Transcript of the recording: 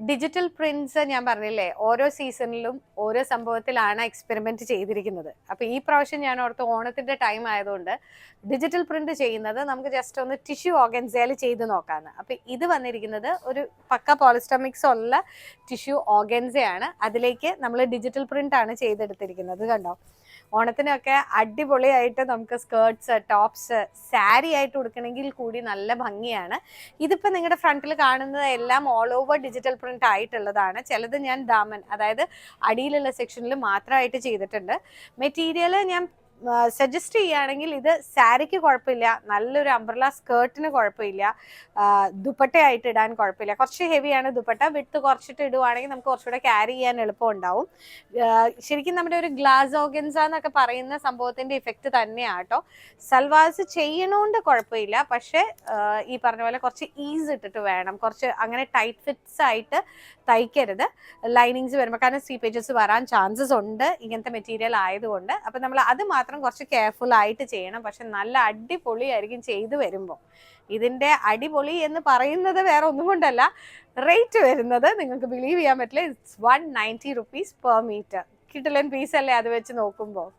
Digital prints ഞാൻ പറഞ്ഞില്ലേ, ഓരോ സീസണിലും ഓരോ സംഭവത്തിലാണ് എക്സ്പെരിമെന്റ് ചെയ്തിരിക്കുന്നത്. അപ്പൊ ഈ പ്രാവശ്യം ഞാൻ ഓർത്ത് ഓണത്തിന്റെ ടൈം ആയതുകൊണ്ട് ഡിജിറ്റൽ പ്രിന്റ് ചെയ്യുന്നത് നമുക്ക് ജസ്റ്റ് ഒന്ന് ടിഷ്യൂ ഓർഗൻസയിൽ ചെയ്ത് നോക്കാന്ന്. അപ്പൊ ഇത് വന്നിരിക്കുന്നത് ഒരു പക്ക പോളിസ്റ്റർ മിക്സ് ഉള്ള ടിഷ്യൂ ഓർഗൻസയാണ്. അതിലേക്ക് നമ്മൾ ഡിജിറ്റൽ പ്രിന്റ് ആണ് ചെയ്തെടുത്തിരിക്കുന്നത്. കണ്ടോ, ഓണത്തിനൊക്കെ അടിപൊളിയായിട്ട് നമുക്ക് സ്കേർട്ട്സ്, ടോപ്സ്, സാരി ആയിട്ട് ഉടുക്കണമെങ്കിൽ കൂടി നല്ല ഭംഗിയാണ്. ഇതിപ്പോൾ നിങ്ങളുടെ ഫ്രണ്ടിൽ കാണുന്നത് എല്ലാം ഓൾ ഓവർ ഡിജിറ്റൽ പ്രിന്റ് ആയിട്ടുള്ളതാണ്. ചിലത് ഞാൻ ദാമൻ, അതായത് അടിയിലുള്ള സെക്ഷനിൽ മാത്രമായിട്ട് ചെയ്തിട്ടുണ്ട്. മെറ്റീരിയൽ ഞാൻ സജസ്റ്റ് ചെയ്യുകയാണെങ്കിൽ ഇത് സാരിക്ക് കുഴപ്പമില്ല, നല്ലൊരു അംബ്രല സ്കേർട്ടിന് കുഴപ്പമില്ല, ദുപ്പട്ടയായിട്ട് ഇടാൻ കുഴപ്പമില്ല. കുറച്ച് ഹെവിയാണ് ദുപ്പട്ട, വിട്ട് കുറച്ചിട്ട് ഇടുവാണെങ്കിൽ നമുക്ക് കുറച്ചുകൂടെ ക്യാരി ചെയ്യാൻ എളുപ്പം ഉണ്ടാവും. ശരിക്കും നമ്മുടെ ഒരു ഗ്ലാസ് ഓർഗൻസ എന്നൊക്കെ പറയുന്ന സംഭവത്തിന്റെ ഇഫക്റ്റ് തന്നെയാട്ടോ. സൽവാസ് ചെയ്യണോണ്ട് കുഴപ്പമില്ല, പക്ഷെ ഈ പറഞ്ഞ പോലെ കുറച്ച് ഈസ് ഇട്ടിട്ട് വേണം, കുറച്ച് അങ്ങനെ ടൈറ്റ് ഫിറ്റ്സ് ആയിട്ട് തയ്ക്കരുത് ലൈനിങ്സ് വരുമ്പോൾ. കാരണം സീപ്പേജസ് വരാൻ ചാൻസസ് ഉണ്ട് ഇങ്ങനത്തെ മെറ്റീരിയൽ ആയതുകൊണ്ട്. അപ്പം നമ്മൾ അത് മാത്രം കുറച്ച് കെയർഫുൾ ആയിട്ട് ചെയ്യണം. പക്ഷെ നല്ല അടിപൊളിയായിരിക്കും ചെയ്തു വരുമ്പോൾ. ഇതിന്റെ അടിപൊളി എന്ന് പറയുന്നത് വേറെ ഒന്നും കൊണ്ടല്ല, റേറ്റ് വരുന്നത് നിങ്ങൾക്ക് ബിലീവ് ചെയ്യാൻ പറ്റില്ല. It's 190 rupees per meter. കിട്ടലൻ പീസ് അല്ലേ അത് വെച്ച് നോക്കുമ്പോൾ.